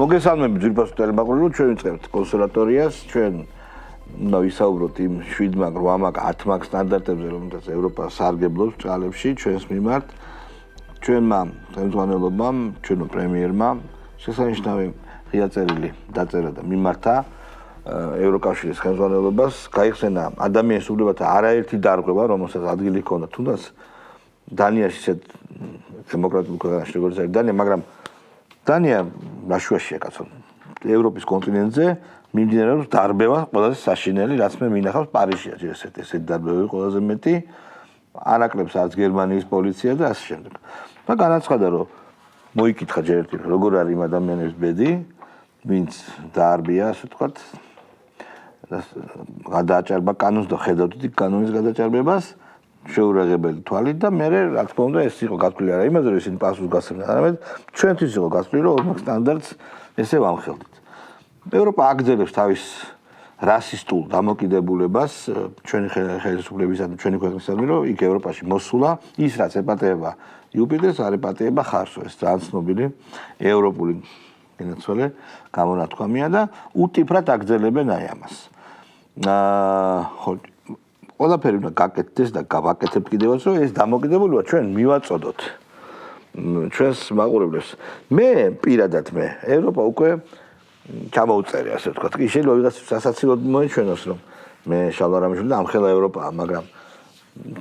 მოგესალმებით ძვირფასო ტელემაყურებელო, ჩვენ ვიწყებთ კონსერვატორიას, ჩვენ უნდა ვისაუბროთ იმ 7 მაგ, 8 მაგ, 10 მაგ სტანდარტებზე, რომელთაც ევროპა სარგებლობს ჭალებში ჩვენს მიმართ. ჩვენმა ხელმძღვანელობამ, ჩვენო პრემიერმა შესანიშნავი ღია წერილი დაწერა და მიმართა ევროკავშირის ხელმძღვანელობას, გაიხსენა ადამიანის უფლებათა არაერთი დარღვევა, რომელსაც ადგილი ჰქონდა თუნდაც დანიაში ისეთ დემოკრატიულ ქვეყანაში როგორც არის დანია, მაგრამ დანია რაშუაშია კაცო. ევროპის კონტინენტზე მიმდინარეობს დარბევა ყველაზე საშინელი, რაც მე მინახავს პარიზშია ჯერ ესეთი დარბევები ყველაზე მეტი. ანაკლებს არც გერმანიის პოლიცია და ასე შემდეგ. და განაცხადა, რომ მოიკითხა ჯერ ერთი, როგორ არის იმ ადამიანების ბედი, ვინც დაარბია, ასე ვთქვათ, გადააჭარბა კანონს და ხედავთ იქ კანონის გადაჭარბებას, შეურაღებელი თვალით და მე რა თქმა უნდა ეს იყო გასული არა იმაზე, რომ ისინი პასუხს გასცემდნენ, არამედ ჩვენთვის იყო გასული, რომ ორმაგ სტანდარტს ესე ვამხელდით. ევროპა აგრძელებს თავის რასისტულ დამოკიდებულებას ჩვენი ხელისუფლებისა და ჩვენი ქვეყნისადმი, რომ იქ ევროპაში მოსულა ის რაც ეპატეება იუპიტერს, არ ეპატეება ხარსო, ეს ძალიან ცნობილი ევროპული გენაცვალე გამონათქვამია და უტიფრად აგრძელებენ აი ამას. ხო ყველაფერი უნდა გაკეთდეს და გავაკეთებთ კიდევაც, რომ ეს დამოკიდებულება ჩვენ მივაწოდოთ ჩვენს მაყურებლებს. მე პირადად ევროპა უკვე ჩამოუწერე, ასე ვთქვათ. კი შეიძლება ვიღაც სასაცილოდ მოეჩვენოს, რომ მე შალვა რამიშვილი და ამხელა ევროპაა, მაგრამ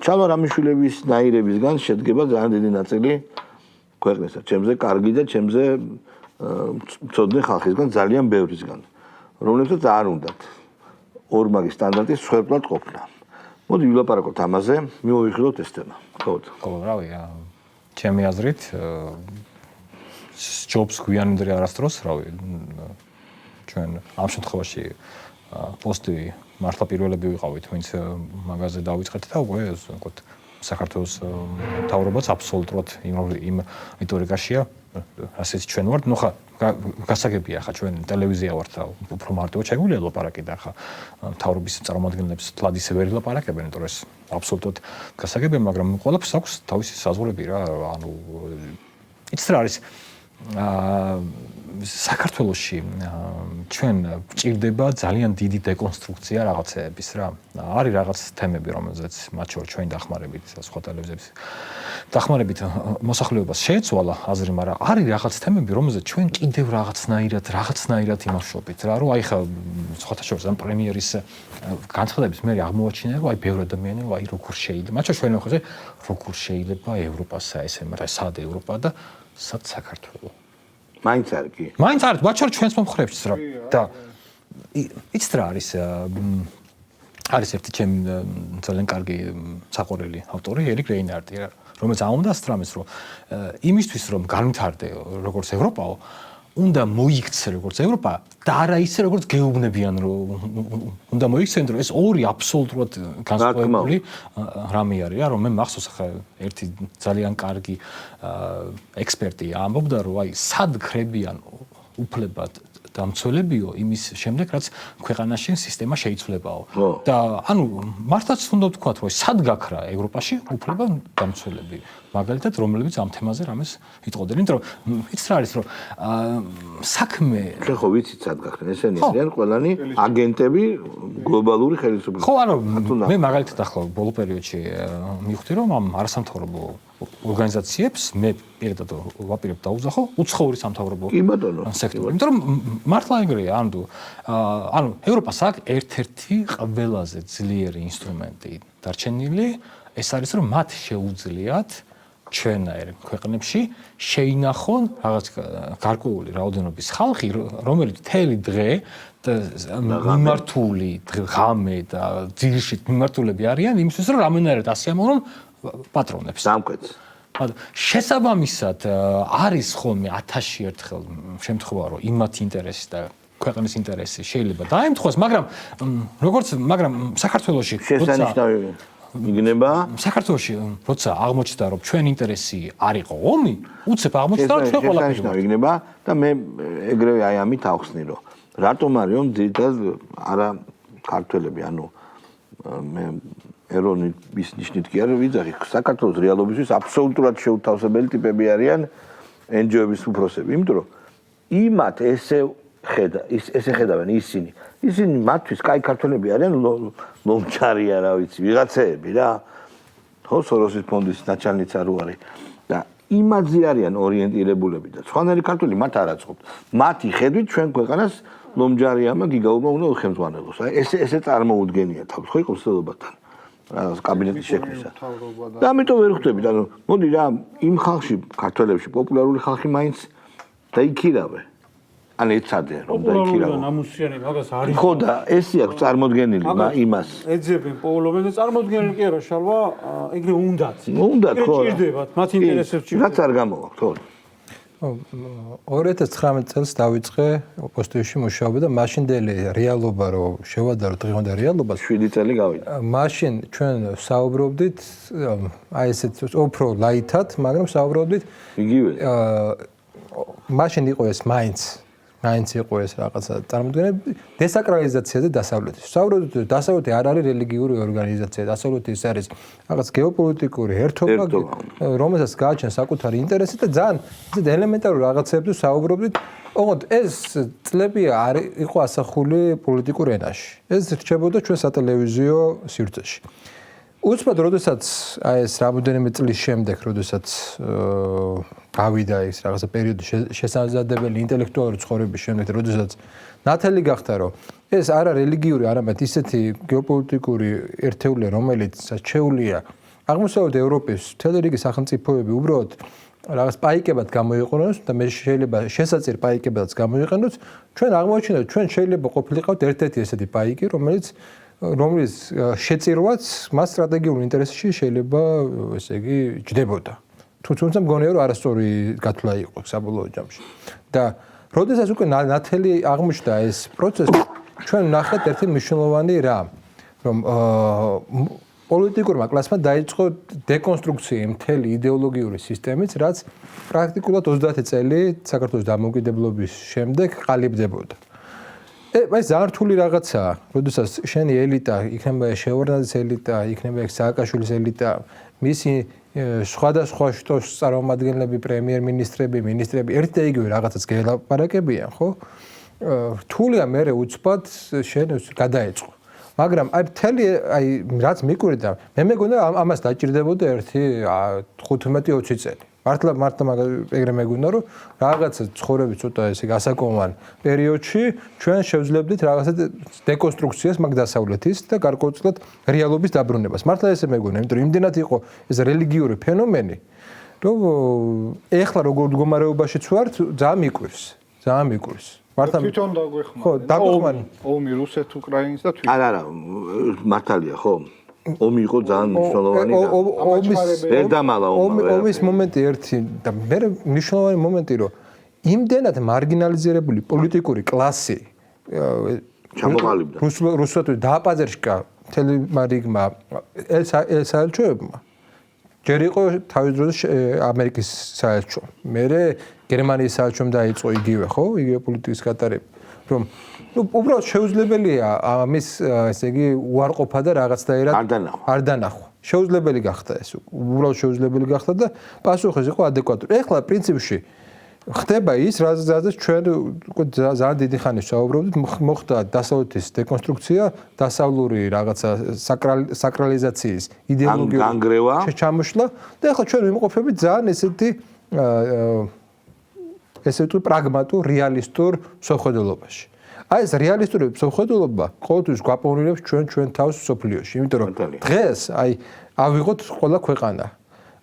შალვა რამიშვილების ნაირებისგან შედგება ძალიან დიდი ნაწილი ქვეყნისა, ჩემზე კარგი და ჩემზე მწოდნე ხალხისგან ძალიან ბევრისგან, რომლებსაც არ უნდათ ორმაგი სტანდარტის მსხვერპლად ყოფნა. მოდი ვილაპარაკოთ ამაზე, მივიხილოთ ეს თემა. ხო, რავი, ჩემი აზრით ჯობს გვიანამდე არასდროს, რავი, ჩვენ ამ შემთხვევაში პოსტი მართლა პირველები ვიყავით, ვინც მაგაზე დავიწყეთ და უკვე ვთქვათ, საქართველოს მთავრობაც აბსოლუტურად იმ რიტორიკაშია, ასეც ჩვენ ვართ, ნუ ხა გასაგებია ხა ჩვენ ტელევიზია ვართ და უფრო მარტივად შეგვიძლია ლაპარაკი და ხა მთავრობის წარმომადგენლებს თლად ისე ვერ ლაპარაკებენ, იმიტომ რომ ეს აბსოლუტურად გასაგებია, მაგრამ ყველაფერს აქვს თავისი საზღვრები რა, ანუ იცით რა არის საქართველოში ჩვენ გვჭირდება ძალიან დიდი დეკონსტრუქცია რაღაცეების რა. არის რაღაც თემები, რომელზეც მათ შორის ჩვენ დახმარებით, სხვა ტელევიზიების დახმარებით მოსახლეობას შეეცვალა აზრი, მაგრამ არის რაღაც თემები, რომელზეც ჩვენ კიდევ რაღაცნაირად იმავშობთ რა, რომ აი ხა სხვათა შორის ამ პრემიერის განცხადების მე აღმოაჩინე, რომ აი ბევრი ადამიანი აი როგორ შეიძლება, მათ შორის ჩვენ ხოზე როგორ შეიძლება ევროპასა ესე, მაგრამ სად ევროპა და სად საქართველო. მაინც არის კი. მაინც არის, მათ შორის ჩვენს მომხრეებშიც რა. და იცით რა არის ერთი ჩემი ძალიან კარგი საყვარელი ავტორი, ერიკ რეინარდი, რომელიც ამბობდა სწრამეს, რომ იმისთვის რომ განვითარდე როგორც ევროპაო, უნდა მოიქცე როგორც ევროპა და არა ისე როგორც გეუბნებიან, რომ უნდა მოიქცენ, რომ ეს ორი აბსოლუტურად განსხვავებული რამე არის, რომ მე მახსოვს ახლა ერთი ძალიან კარგი ექსპერტი ამბობდა, რომ აი სად ხრებიან უფლებად დამცველებიო იმის შემდეგ, რაც ქვეყანაში სისტემა შეიცვლებაო. და ანუ მართლაც უნდა ვთქვათ, რომ სად გაქრა ევროპაში უფლება დამცველები, მაგალითად, რომლებიც ამ თემაზე რამეს იტყოდნენ, იმიტომ რომ იცით რა არის, რომ საქმე ჩვენ ხო ვიცით სად გაქრნენ, ესენი არიან ყველანი აგენტები გლობალური ხელისუფლების. ხო, ანუ მე მაგალითად ახლა ბოლო პერიოდში მივხვდი, რომ ამ არასამთავრობო ორგანიზაციებს მე პირადად ვაპირებ დაუძახო უცხოური სამთავრობო სექტორი. იმიტომ რომ მართლა ეგრეა, ანუ ევროპას აქვს ერთ-ერთი ყველაზე ძლიერი ინსტრუმენტი დარჩენილი, ეს არის რომ მათ შეუძლიათ ჩვენაერ ქვეყნებში შეინახონ რაღაც გარკვეული რაოდენობის ხალხი, რომელიც მთელი დღე მიმართული ღამე და ძირში მიმართულები არიან იმისთვის, რომ რამენერად ასიამოვნონ პატრონებს. სამკვეთს. შესაბამისად არის ხოლმე 1000-ში ერთხელ შემთხვევა, რომ იმათ ინტერესი და ქვეყნის ინტერესი შეიძლება დაემთხოს, მაგრამ საქართველოში შესანიშნავი იქნება საქართველოში როცა აღმოჩნდა, რომ ჩვენ ინტერესი არ იყო ომი, უცებ აღმოჩნდა, რომ ჩვენ ყველაფერი იქნება და მე ეგრევე აი ამით ავხსნი, რომ რატომ არის რომ ძირითადად არა ქართველები, ანუ მე ეროვნების ნიშნით კი არ ვიძახი, საქართველოს რეალობისთვის აბსოლუტურად შეუთავსებელი ტიპები არიან NGO-ების უფროსები, იმიტომ რომ იმათ ესე ხედავენ ისინი მათთვის კაი ქართველები არიან ლომჯარია რა ვიცი ვიღაცეები რა ხო სოროსის ფონდის ნაჩალნიცა რო არის და იმაზე არიან ორიენტირებულები და სხვანაირი ქართველი მათ არ აწყობთ მათი ხედვით ჩვენ ქვეყანას ლომჯარიამა გიგაურმა უნდა უხელმძღვანელოს აი ესე წარმოუდგენია თავს ხო იყოს ცდილობათან რაღაც კაბინეტის შექმნისა და ამიტომ ვერ ხვდებით ანუ მოდი რა იმ ხალხში ქართველებში პოპულარული ხალხი მაინც დაიქირავე ან ეცადე რომ დაიქირავო ნამუსიანი მაგას არის ხო და ესე აქვს წარმოდგენილი იმას ეძებენ პოულობენ და წარმოდგენილი კი არა შალვა ეგრე უნდათ ხო ჭირდებათ მათ ინტერესებს ჭირდებათ რაც არ გამოვაქვს ხო 2019 წელს დავიწყე პოსტივში მუშაობა და მაშინდელი რეალობა რო შევადარო დღევანდელ რეალობას 7 წელი გავიდა მაშინ ჩვენ საუბრობდით აი ესეთ უფრო ლაითად მაგრამ საუბრობდით იგივე მაშინ იყო ეს მაინც იყო ეს რაღაცა წარმოდგენები დესაკრალიზაციაზე დასავლეთის. საუბრობთ დასავლეთი არ არის რელიგიური ორგანიზაცია, დასავლეთი ის არის რაღაც გეოპოლიტიკური ერთობა, რომელსაც გააჩნია საკუთარი ინტერესი და ძალიან ელემენტარულ რაღაცებზე საუბრობთ. ოღონდ ეს წლები არ იყო ასახული პოლიტიკურ ენაში. ეს რჩებოდა ჩვენ სატელევიზიო სივრცეში. უცბად როდესაც აი ეს რამოდენიმე წლის შემდეგ, როდესაც გავიდა ეს რაღაცა პერიოდი შესაძლებელი ინტელექტუალური ცხოვრების შემდეგ, როდესაც ნათელი გახდა, რომ ეს არა რელიგიური, არამედ ისეთი გეოპოლიტიკური ერთეულია, რომელიც შეუძლია აღმოსავლეთ ევროპის მთელი რიგი სახელმწიფოები უბრალოდ რაღაც პაიკებად გამოიყენოს და მე შეიძლება შესაძლებელი პაიკებადაც გამოიყენოს, ჩვენ აღმოჩნდა, ჩვენ შეიძლება ყოფილიყავთ ერთ-ერთი ესეთი პაიკი, რომლის შეწირვაც მას სტრატეგიულ ინტერესში შეიძლება ესე იგი ჯდებოდა. თუმცა მგონია რომ არასწორი გათვლა იყო საბოლოო ჯამში. და როდესაც უკვე ნათელი აღმოჩნდა ეს პროცესი, ჩვენ ნახეთ ერთი მნიშვნელოვანი რამ, რომ პოლიტიკურმა კლასმა დაიწყო დეკონსტრუქცია მთელი იდეოლოგიური სისტემის, რაც პრაქტიკულად 30 წელი საქართველოს დამოუკიდებლობის შემდეგ ყალიბდებოდა. აი ძალიან რთული რაღაცაა, როდესაც შენი ელიტა, იქნება შეურნაძის ელიტა, იქნება სააკაშვილის ელიტა, მისი სხვადასხვა შტოს წარმომადგენლები, პრემიერ-მინისტრები, მინისტრები ერთ და იგივე რაღაცას გელაპარაკებიან, ხო? რთულია მე უცბად შენ გადაეწყო. მაგრამ აი მთელი აი რაც მიკურდა, მე მეგონა ამას დაჭირდებოდა ერთი 15-20 წელი. მართლა ეგრე მეგონა რომ რაღაცა ცხოვრების ცოტა ესე გასაკომან პერიოდში ჩვენ შევძლებდით რაღაცა დეკონსტრუქციას მაგ დასავლეთის და გარკვეულწილად რეალობის დაბრუნებას. მართლა ესე მეგონა, იმიტომ რომ იმდენად იყო ეს რელიგიური ფენომენი, რომ ეხლა როგორ მდგომარეობაშიც ვართ, ძალიან მიკვირს. მართლა თვითონ დაგვეხმარა. ხო, დაგვეხმარა. ომი რუსეთ-უკრაინის და თვითონ. არა, მართალია, ხო. ომი იყო ძალიან მნიშვნელოვანი და ვერ დამალა ომის მომენტი ერთი და მე მნიშვნელოვანი момენტი რომ იმდენად მარგინალიზირებული პოლიტიკური კლასი ჩამოყალიბდა რუსეთში დააპაზერშკა მთელი მარიგმა საელჩოებმა ჯერ იყო თავის დროზე ამერიკის საელჩო მერე გერმანიის საელჩომ დაიწყო იგივე ხო იგივე პოლიტიკის გატარება რომ უბრალოდ შეუძლებელია ამის ესე იგი უარყოფა და რაღაცნაირად არ დანახვა. შეუძლებელი გახდა ეს. უბრალოდ შეუძლებელი გახდა და პასუხი იყო ადეკვატური. ეხლა პრინციპში ხდება ის, რაზეც ჩვენ ძალიან დიდი ხანი საუბრობდით, მოხდა დასავლეთის დეკონსტრუქცია, დასავლური რაღაცა საკრალიზაციის იდეოლოგიური ჩამოშლა და ეხლა ჩვენ ვიმყოფებით ძალიან ესეთი პრაგმატულ, რეალისტურ მსხვერპლობაში. აი ეს რეალისტური მსხვერპლობა ყოველთვის გვაპოვნებს ჩვენ თავს სოფლიოში, იმიტომ რომ დღეს აი ავიღოთ ყველა ქვეყანა.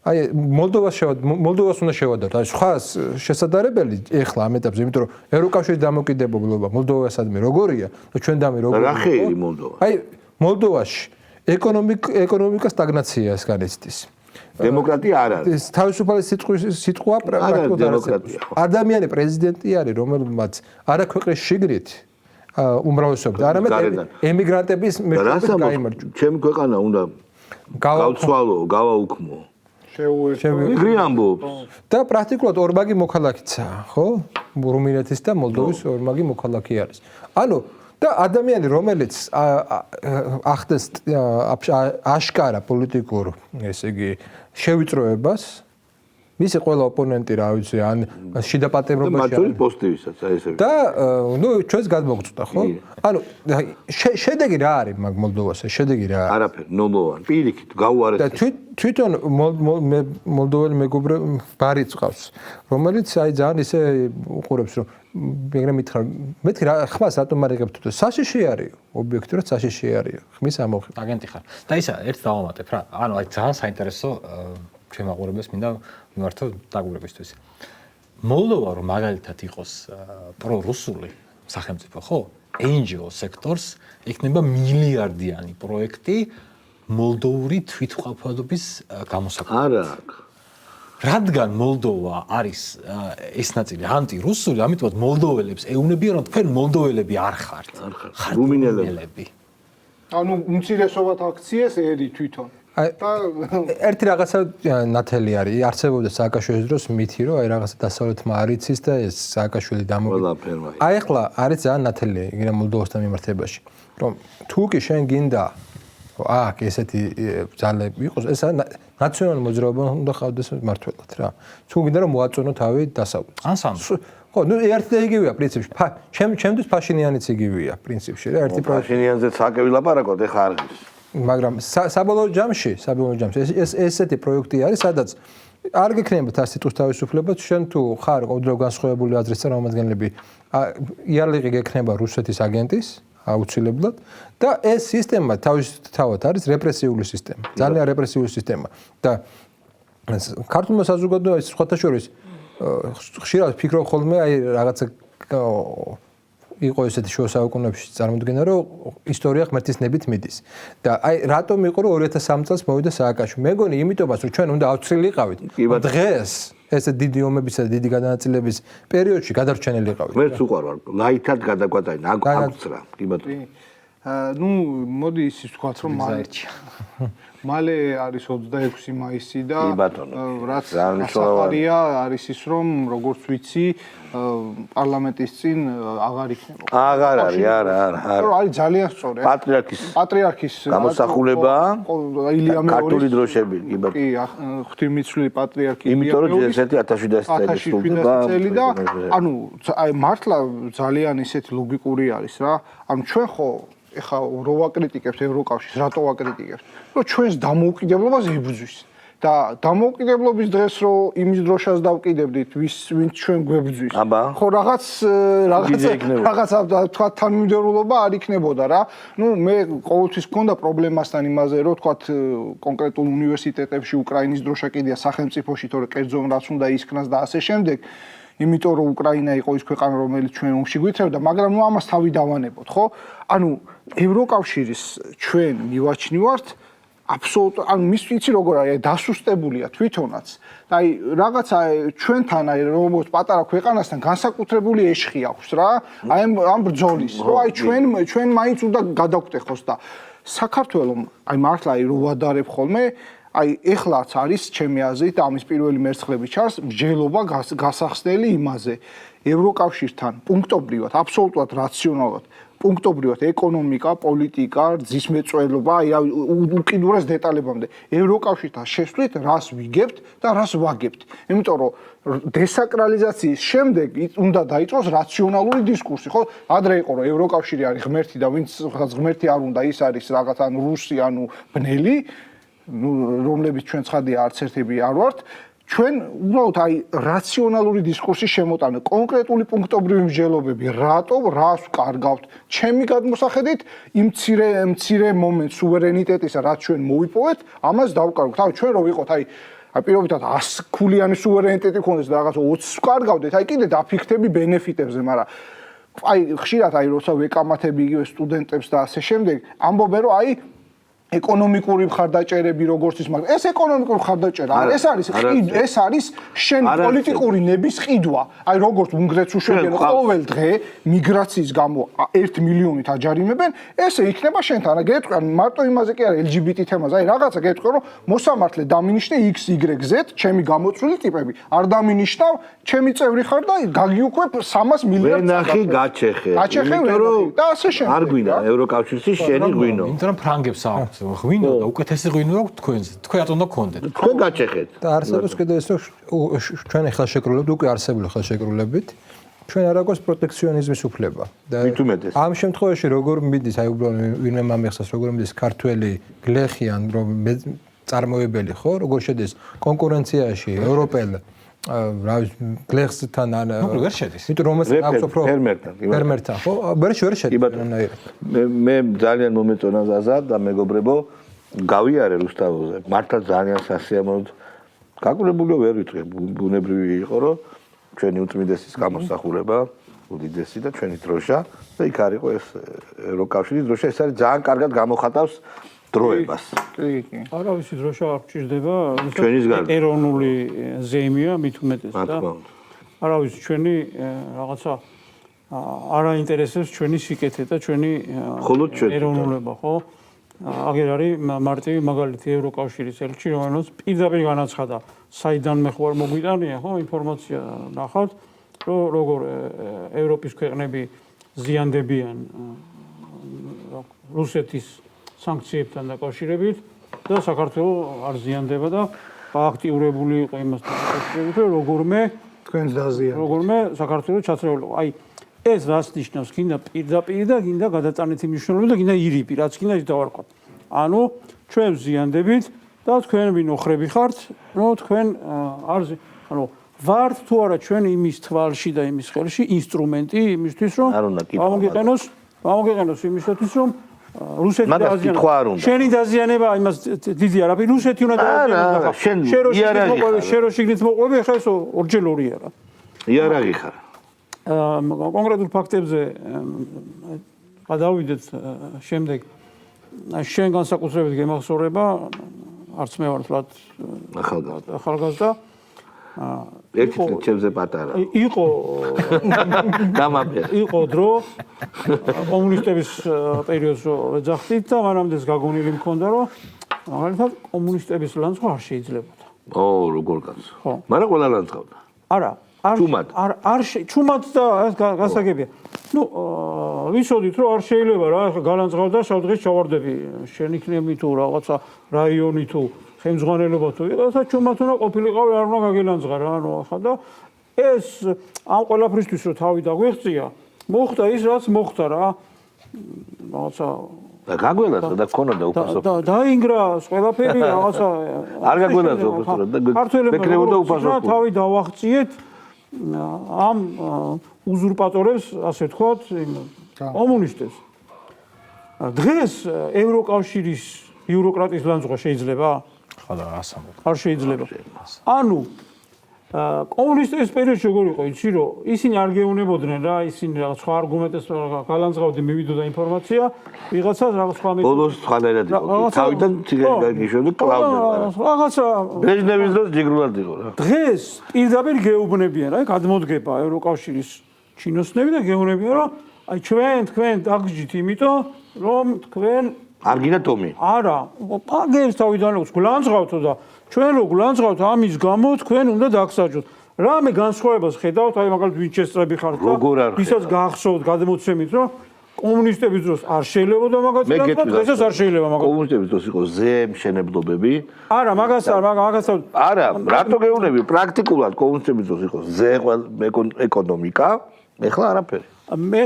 აი მოლდოვას უნდა შევადაროთ. აი სხვა შესაძლებელი ეხლა ამ ეტაპზე, იმიტომ რომ ევროკავშირის დამოუკიდებლობა მოლდოვასადმი როგორია და ჩვენდამი როგორია. რა ხეილი მოლდოვა? აი მოლდოვაში ეკონომიკა სტაგნაციას განიცდის. დემოკრატია არ არის. თავისუფალი სიტყვა პრაქტიკულად არ არის. ადამიანი პრეზიდენტი არის, რომელმაც არა ქვეყნის შიგნით უმრავლესობა, არამედ ემიგრანტების მეშვეობით გაიმარჯვა. ჩემი ქვეყანა უნდა გავცვალო, გავაუქმო. ეგრე ამბობს. და პრაქტიკულად ორმაგი მოქალაქეა, ხო? რუმინეთის და მოლდოვის ორმაგი მოქალაქე არის. ანუ და ადამიანი რომელიც ახდენს აშკარა პოლიტიკურ ესე იგი შევიწროებას მისი ყველა ოპონენტი რა ვიცი ან შიდა პატიმრობაში მათ შორის პოზიტივისაც აი ესე. და ნუ ჩვენს გადმოგწყვეტა ხო? ანუ შედეგი რა არის მაგ მოლდოვასა? შედეგი რა არის? არაფერი, ნოლოვანი. პირიქით გაუარეს. და თვითონ მოლდოველი მეგობრე ბარიც ყავს, რომელიც აი ძალიან ისე უყურებს რომ მეგრე მითხრა მეთქი რა ხმას რატომ არიღებთ თუ საშიში არის ობიექტურად საშიში არის ხმის ამოხი აგენტი ხარ და ისა ერთ დავამატებ რა ანუ აი ძალიან საინტერესო ჩვენ მაყურებელს მინდა მიმართო დაგვირებისთვის მოლდოვა რომ მაგალითად იყოს პრორუსული სახელმწიფო ხო NGO სექტორს იქნება მილიარდიანი პროექტი მოლდოვური თვითმყოფადობის გამოსაყენად არა რადგან მოლდოვა არის ეს ნაწილი ანტირუსული, ამიტომაც მოლდოველებს ეუბნებიან, რომ თქვენ მოლდოველები არ ხართ. ხართ რუმინელები. ანუ უმცირესობად აქციეს ერი თვითონ. და ერთი რაღაცა ნათელი არის. არსებობდა სააკაშვილის დროს მითი, რომ აი რაღაცა დასავლეთმა არიცის და ეს სააკაშვილი ყველაფერმა. აი ახლა არის ძალიან ნათელი იგივე მოლდოვასთან მიმართებაში, რომ თუ კი შენ გინდა აქ ესეთი ძალები იყოს, ეს ნაციონალური მოძრაობა უნდა ხავდეს მართლად რა. თუ გინდა რომ მოაწონო თავი დასავლეთს. ანსამბლი. ხო, ნუ ერთი და იგივეა პრინციპში. ჩემთვის ფაშინიანიც იგივეა პრინციპში რა. ერთი ფაშინიანზე საკე ვილაპარაკოთ, ეხა არ გის. მაგრამ საბოლოო ჯამში ესეთი პროექტი არის, სადაც არ გექნებათ ასიტუს თავისუფლება, შენ თუ ხარ ყოველდღიურად განსხვავებული აზრის წარმომადგენლები, იარლიღი გექნება რუსეთის აგენტის აუცილებლად და ეს სისტემა თავისთავად არის რეპრესიული სისტემა. ძალიან რეპრესიული სისტემა და ქართულმა საზოგადოებამ სხვათა შორის ხშირად ფიქრობ ხოლმე აი რაღაცა იყო ესეთი შუა საუკუნეებში წარმოდგენა რომ ისტორია ღმერთის ნებით მიდის და აი რატომ იყო რომ 2003 წელს მოვიდა სააკაშვილი მეგონი იმიტომაც რომ ჩვენ უნდა ავცილიყავით დღეს ეს დიდი ომებისა და დიდი გადანაწილების პერიოდში გადარჩენილიყავით მეც უყვარვარ ლაითად გადაგვატანა აკუცრა კი ბატონო ნუ მოდი ის ვთქვათ რომ მალე არის 26 მაისი და რაც ასახარია არის ის რომ როგორც ვიცი პარლამენტის წინ აღარ იქნება. აღარ არის, არა. არის ძალიან სწორი. პატრიარქის გამოსახულება ილია მეორის ქართული დროშები, კი ბატონო. კი, ღვთისმეტყველო პატრიარქი იმიტომ რომ ესეთი 1700 წელი და ანუ აი მართლა ძალიან ისეთი ლოგიკური არის რა. ანუ ჩვენ ხო ეხა რო ვაკრიტიკებთ ევროკავშირს, რატო ვაკრიტიკებთ? რომ ჩვენს დამოუკიდებლობას ებრძვის. და დამოუკიდებლობის დღეს რო იმის დროშას დავკიდებდით, ვინც ჩვენ გვებრძვის. ხო რაღაცა თქვა თანმიმდევრულობა არ იქნებოდა რა. ნუ მე ყოველთვის მქონდა პრობლემასთან იმაზე, რომ თქვა კონკრეტულ უნივერსიტეტებში უკრაინის დროშა კიდია სახელმწიფოში, თორე კერძომ რაც უნდა ისქნას და ასე შემდეგ. იმიტომ რომ უკრაინა იყო ის ქვეყანა რომელიც ჩვენ ომში გვითხრებდა, მაგრამ ნუ ამას თავი დავანებოთ, ხო? ანუ ევროკავშირის ჩვენ მივაჩნივართ აბსოლუტურად ანუ მის ვიცი როგორ არის დასუსტებულია თვითონაც და აი რაღაცა ჩვენთან აი როგორც პატარა ქვეყანასთან განსაკუთრებული ეშხი აქვს რა აი ამ ბრძოლის რომ აი ჩვენ მაინც უნდა გადავკტეხოს და საქართველოს აი მართლა აი რო ვადარებ ხოლმე აი ეხლაც არის ჩემი აზრით ამის პირველი მერცხლები ჩანს მსჯელობა გასახსნელი იმაზე ევროკავშირთან პუნქტობრივად აბსოლუტურად რაციონალურად პუნქტობრივად ეკონომიკა, პოლიტიკა, ძისმეწველობა, აი უკიდურეს დეტალებამდე. ევროკავშირთან შესვლით რას ვიგებთ და რას ვაგებთ. იმიტომ რომ დესაკრალიზაციის შემდეგ უნდა დაიწყოს რაციონალური დისკურსი, ხო? ადრე იყო რომ ევროკავშირი არის ღმერთი და ვინც ღმერთი არ უნდა, ის არის რაღაც ანუ რუსი, ანუ ბნელი, რომლებიც ჩვენ ცხადია არც ერთები არ ვართ. ჩვენ უბრალოდ აი რაციონალური დისკურსის შემოტანა კონკრეტული პუნქტობრივი მსჯელობები რატომ რას ვკარგავთ ჩემი გადმოსახედით იმ მცირე მომენტ სუვერენიტეტისა რაც ჩვენ მოვიპოვეთ ამას დავკარგავთ თავი ჩვენ რო ვიყოთ აი პირობითად 100 ქულიანი სუვერენიტეტი ქონდეს და რაღაც 20 ვკარგავდეთ აი კიდე დაფიქრდები ბენეფიტებზე მაგრამ აი ხშირად აი როცა ვეკამათები იგივე სტუდენტებს და ასე შემდეგ ამბობენ რომ აი ეკონომიკური მხარდაჭერები როგორც ის მაგრამ ეს ეკონომიკური მხარდაჭერა ეს არის შენ პოლიტიკური ნების ყიდვა აი როგორც უნგრეთს უშვებენ ყოველ დღე მიგრაციის გამო 1 მილიონით აჯარიმებენ ესე იქნება შენთან რა გეტყვიან მარტო იმაზე კი არა LGBT თემაზე აი რაღაცა გეტყვიან რომ მოსამართლე დამინიშნე XYZ ჩემი გამოწვეული ტიპები არ დამინიშნავ ჩემი წევრი ხარ და გაგიუკვებ 300 მილიარდს ვენახი გაჩეხე იმიტომ რომ და ასე შემდეგ არ გვინდა ევროკავშირში შენი ღვინო იმიტომ რომ ფრანგებს აქვს ღვინო და უკეთესი ღვინო აქვს თქვენს. თქვენ რატომ უნდა გქონდეთ? თქვენ გაჩეხეთ. და არსებობს კიდევ ეს ჩვენ ხელშეკრულებით უკვე არსებული ხელშეკრულებით ჩვენ არ აქვს პროტექციონიზმის უფლება და ამ შემთხვევაში როგორ მიდის აი უბრალოდ ვინმე მომიხსენს როგორ მიდის ქართველი გლეხიან რომ წარმოებელი ხო როგორ შედის კონკურენციაში ევროპელ რა გლეხსთან ან ვერ შედის იმიტომ რომ აქვს უფრო ფერმერთან ხო ვერ შედის მე ძალიან მომეწონა ზაზად და მეგობრებო გავიარე რუსთავოზე მართლა ძალიან სასიამოვნო გაკურებულიო ვერ ვიტყვი ბუნებრივი იყო რომ ჩვენი უწმიდესის გამოსახულება უდიდესი და ჩვენი დროშა და იქ არ იყო ეს ევროკავშირის დროშა ეს არის ძალიან კარგად გამოხატავს დროებას. კი. არავისი დროშა არ გჭირდება, ეროვნული ზეიმია მით უმეტეს და არავის ჩვენი რაღაცა არ აინტერესებს ჩვენი სიკეთე და ჩვენი ეროვნულება, ხო? აგერ არის მარტივი მაგალითი ევროკავშირის ელჩი, რომელსაც პირდაპირ განაცხადა, საიდან მე ხوار მოგვიტანია, ხო, ინფორმაცია ნახავთ, რომ როგორ ევროპის ქვეყნები ზიანდებიან რუსეთის სანქციებთან დაკავშირებით და საქართველოს არ ზიანდება და აქტიურებული იყო იმასთან დაკავშირებით, რომ როგორმე თქვენს დაზიანდა. როგორმე საქართველოს ჩათრეულიყო. აი ეს რას ნიშნავს? გინდა პირდაპირ და გინდა გადატანითი მნიშვნელობით და გინდა ირიბი, რაც გინდა ის დავარქვათ. ანუ ჩვენ ზიანდებით და თქვენ ვინ ოხრები ხართ, რომ თქვენ არ ანუ ვართ თუ არა ჩვენ იმის თვალში და იმის ხელში ინსტრუმენტი იმისთვის რომ გამოგიყენოს იმისათვის რომ რუსეთი დაზიანება. შენი დაზიანება იმას დიდი არაფერი რუსეთი უნდა დააზიანოს. შენ რო შიგნით მოყვები ხა ეს ორჯერ ორია რა. იარაღი ხარ. კონკრეტულ ფაქტებზე გადავიდეთ შემდეგ შენ განსაკუთრებით გემახსოვრება არც მე ვარ თლად ახალგაზრდა ერთი წელზე პატარა იყო გამაბერე იყო დრო კომუნისტების პერიოდს რო ეძახდით და მანამდეც გაგონილი მქონდა რომ მაგალითად კომუნისტების ლანძღვა არ შეიძლებოდა. როგორ კაცო. მაგრამ ყველა ლანძღავდა. არა ჩუმად და გასაგებია. ვიცოდით რომ არ შეიძლება რა გალანძღავდა შავდღის ჩავარდები შენიშნები თუ რაღაცა რაიონი თუ ხელმძღვანელობა თუ იყო და ჩუმად უნდა ყოფილიყავი არ უნდა გაგელანძღა რა ანუ ახლა და ეს ამ ყველაფრისთვის რომ თავი დაგვეღწია მოხდა ის რაც მოხდა რა რაღაცა და გაგველასა და ქონოდა უფასო და დაინგრა ყველაფერი რაღაცა არ გაგველასა უფასო და მეკრებოდა უფასო თავი დავაღწიეთ ამ უზურპატორებს ასე ვთქვათ კომუნისტებს დღეს ევროკავშირის ბიუროკრატიის ლანძღვა შეიძლება? ხოდა ასამბლე. არ შეიძლება. ანუ კომუნისტების პერიოდში როგორ იყო იცი რომ ისინი არ გეუნებოდნენ რა ისინი რაღაც სხვა არგუმენტებს გალანძღავდნენ მივიდოდა ინფორმაცია ვიღაცას რაღაც სხვა ბოლოს სხვანაირად იყო თავიდან ციგარი კლავდა რაღაცა ბეჟნევის დროს ჯიგრულად იყო რა დღეს პირდაპირ გეუბნებიან რა გადმოდგება ევროკავშირის ჩინოსნები და გეუბნებიან რომ აი თქვენ დაგჯით იმიტომ რომ თქვენ არ გინდათ ომი არა აგერს თავიდან აქვს გლანძღავთო და ჩვენ რო გლანძღავთ ამის გამო თქვენ უნდა დაგსაჯოთ რამე განსხვავებას ხედავთ აი მაგალითად ვინჩესტრები ხართ და ვისაც გახსოვთ გადმოცემით რომ კომუნისტების დროს არ შეიძლებოდა მაგათი და დღესაც არ შეიძლება მაგათი კომუნისტების დროს იყო ზემშენებლობები არა მაგას არა რატო გეუბნები პრაქტიკულად კომუნისტების დროს იყო ეკონომიკა ეხლა არაფერი მე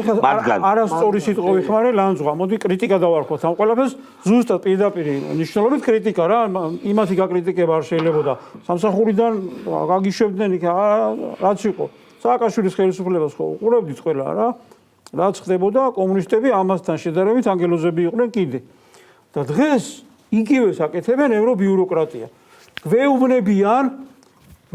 არასწორი სიტყვა ვიხმარე ლანძღვა მოდი კრიტიკა დავარქვათ ამ ყველაფერს ზუსტად პირდაპირ ნიშნულობით კრიტიკა რა იმათი გაკრიტიკება არ შეიძლებოდა სამსახურიდან გაგიშვებდნენ იქ რაც იყო სააკაშვილის ხელისუფლებას ხო უყურებდით ყველა რა რაც ხდებოდა კომუნისტები ამასთან შედარებით ანგელოზები იყვნენ კიდე და დღეს იგივეს აკეთებენ ევრობიუროკრატია გვეუბნებიან